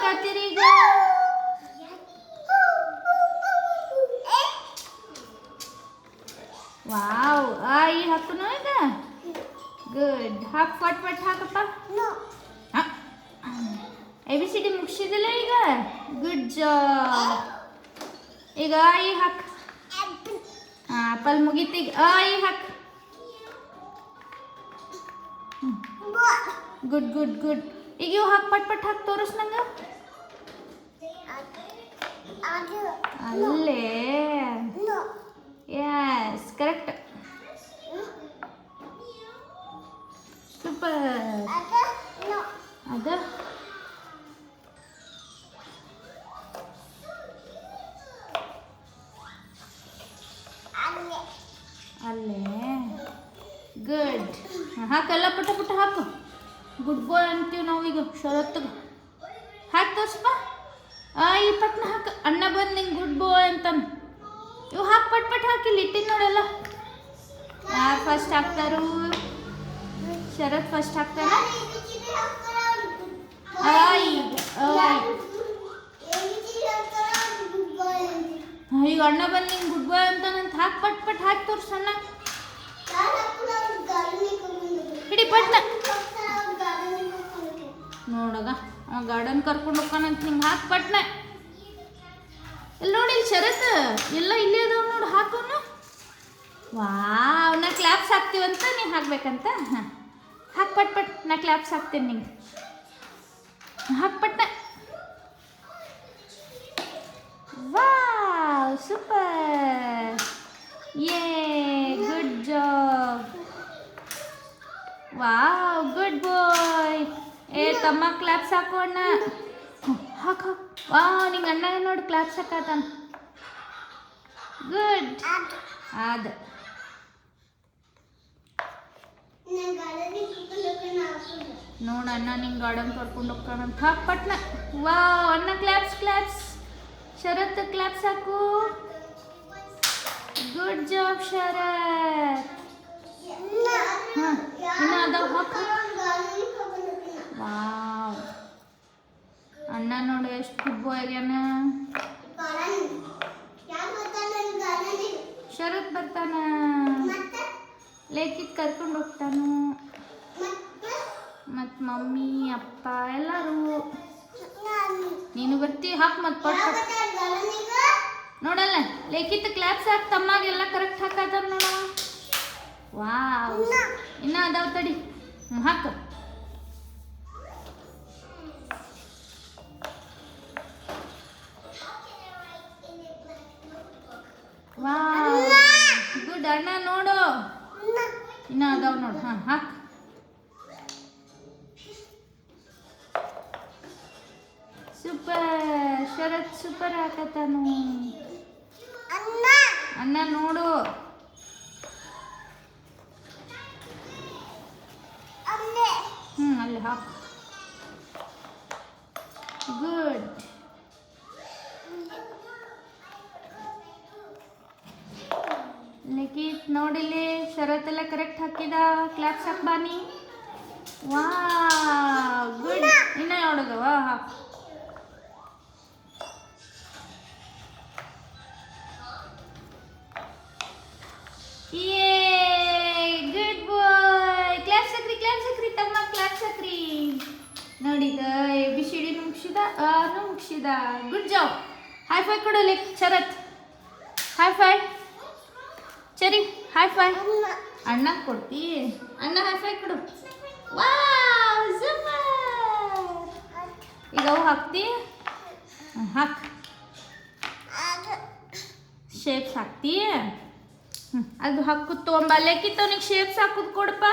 ಹಾಕತ್ತೀರಿ ಈಗ? ವಾವ್, ಈ ಹಾಕುನು ಈಗ. ಗುಡ್. ಹಾಕ್ ಪಟ್ ಪಟ್ ಹಾಕಪ್ಪ. ABCD ಮುಗಿಸಿದಿಲ್ಲ ಈಗ? Good job. ಈಗ ಈ ಹಾಕ್. ಆಪಲ್ ಮುಗೀತು ಈಗ. ಈ ಹಾಕ್. Good good good. ಈಗ ಇವು ಹಾಕ್ ಪಟ್ ಪಟ್ ಹಾಕಿ ತೋರಿಸ್ ನಂಗೆ. ಅಲ್ಲೇ. Yes, correct. ಸೂಪರ್. ಅದ ಅಲ್ಲೇ. ಗುಡ್. ಹಾಕಲ್ಲ, ಪುಟ್ಟ ಪುಟ್ಟ ಹಾಕು. ಗುಡ್ ಬಾಯ್ ಅಂತೀವಿ ನಾವು ಈಗ ಶರತ್ಗೆ. ಹಾಕಿ ತೋರ್ಸಪ್ಪ. ಈ ಪಟ್ನ ಹಾಕ. ಅಣ್ಣ ಬಂದು ನಿಂಗೆ ಗುಡ್ ಬಾಯ್ ಅಂತಾನೆ. ಇವು ಹಾಕಿ ಪಟ್ ಪಟ್ ಹಾಕಿಲ್ಲ ಇಟ್ಟಿನ ನೋಡಲ್ಲ. ಯಾರು ಫಸ್ಟ್ ಹಾಕ್ತಾರು? ಶರತ್ ಫಸ್ಟ್ ಹಾಕ್ತಾರ. ಈಗ ಅಣ್ಣ ಬಂದು ನಿಂಗೆ ಗುಡ್ ಬಾಯ್ ಅಂತಾನಂತ. ಹಾಕಿ ಪಟ್ ಪಟ್ ಹಾಕಿ ತೋರ್ಸು ಅಣ್ಣ. ಹಿಡಿ ಪಟ್ನ. ನೋಡಗ ಗಾರ್ಡನ್ ಕರ್ಕೊಂಡು ಹೋಗ್ಕಾನಂತ. ನಿಂಗೆ ಹಾಕಿ ಪಟ್ನ. ಇಲ್ಲಿ ನೋಡಿ, ಇಲ್ಲಿ ಶರತ್ ಎಲ್ಲ ಇಲ್ಲೇ ಅದಾವ ನೋಡು. ಹಾಕೋನು. ವಾವ್, ನಾ ಕ್ಲಾಪ್ಸ್ ಹಾಕ್ತೀವಂತ ನೀವು ಹಾಕ್ಬೇಕಂತ. ಹಾಂ, ಹಾಕಿ ಪಟ್ ಪಟ್. ನಾ ಕ್ಲಾಪ್ಸ್ ಹಾಕ್ತೇನೆ ನಿಂಗೆ. ಹಾಕಿ ಪಟ್ನ. Wow, super. Yeah, good job. Wow, good boy. ತಮ್ಮ ಕ್ಲಾಪ್ಸ್ ಹಾಕು ಅಣ್ಣ. ಹಾಕು. ವಾವ್, ನಿಂಗೆ ಅಣ್ಣ ನೋಡಿ ಕ್ಲಾಪ್ಸ್ ಹಾಕತಾನ. ಗುಡ್. ಅದ ನೋಡ, ಅಣ್ಣ ನಿಂಗೆ ಗಾರ್ಡನ್ ಕರ್ಕೊಂಡು ಹೋಗ್ತಾನಂತ. ಹಾಕ್ ಪಟ್ನ. ವಾವ್, ಅಣ್ಣ ಕ್ಲಾಪ್ಸ್ ಕ್ಲಾಪ್ಸ್. ಶರತ್ ಕ್ಲಾಪ್ಸ್ ಹಾಕು. ಗುಡ್ ಜಾಬ್ ಶರತ್. ಹಾಂ, ಇನ್ನು ಅದಾವ ಹಾಕು. ವಾವ್, ಅಣ್ಣ ನೋಡಿ ಎಷ್ಟು ಗುಡ್ ಬಾಯ್ ಆಗ್ಯಾನ. ಶರತ್ ಬರ್ತಾನ. ಲೇಕಿಗೆ ಕರ್ಕೊಂಡು ಹೋಗ್ತಾನು. ಮತ್ತು ಮಮ್ಮಿ ಅಪ್ಪ ಎಲ್ಲರೂ. ನೀನು ಬರ್ತಿ. ಹಾಕ್ ಮತ್ತೆ ಪಟ್ ಪಟ್. ನೋಡಲ್ಲ, ಲೇಕಿತ್ತು ಕ್ಲಾಪ್ಸ್ ಹಾಕಿ ತಮ್ಮಾಗೆಲ್ಲ ಕರೆಕ್ಟ್ ಹಾಕದ ನೋಡ. ವಾವ್, ಇನ್ನ ಅದಾವ ತಡಿ. ಹಾಕು. Wow, good. ಅಣ್ಣ ನೋಡು, ಇನ್ನ ಅದಾವ ನೋಡು. ಹಾಂ, ಹಾಕ್. ಸೂಪರ್. ಶರತ್ ಸೂಪರ್ ಹಾಕತ್ತಾನು. ಅಣ್ಣ ನೋಡು. ಅಲ್ಲಿ ಹಾಕು. ಗುಡ್. ಲಿಖಿತ್ ನೋಡಿಲಿ, ಶರತ್ ಎಲ್ಲ ಕರೆಕ್ಟ್ ಹಾಕಿದ. ಕ್ಲಾಪ್ಸ್ ಹಾಕ್ ಬಾನಿ. Wow, good. ಇನ್ನ ನೋಡೋದು. ಹಾಕು. ಯೇ, ಗುಡ್ ಬಾಯ್. ಕ್ಲಾಪ್ಸ್ ಹಾಕ್ರಿ, ಕ್ಲಾಪ್ಸ್ ಹಾಕ್ರಿ ತಮ್ಮ, ಕ್ಲಾಪ್ಸ್ ಹಾಕ್ರಿ. ನೋಡಿದ ABCD ಮುಗಿಸಿದ, ಮುಗಿಸಿದ. Good job. ಹೈ ಫೈ ಕೊಡು ಶರತ್. High five. ಸರಿ, ಹೈ ಫೈ. ಅಣ್ಣ ಕೊಡ್ತಿ. ಅಣ್ಣ ಹೈ ಫೈ ಕೊಡು. Wow, super. ಈಗ ಅವು ಹಾಕ್ತಿ. ಹಾಕ್. ಶೇಪ್ಸ್ ಹಾಕ್ತಿ. ಅದು ಹಾಕುತ್ತೋ ಅಂಬಲ್ಲೇಕಿತ್ತು. ಅವನಿಗೆ ಶೇಪ್ಸ್ ಹಾಕುದು ಕೊಡಪ್ಪ.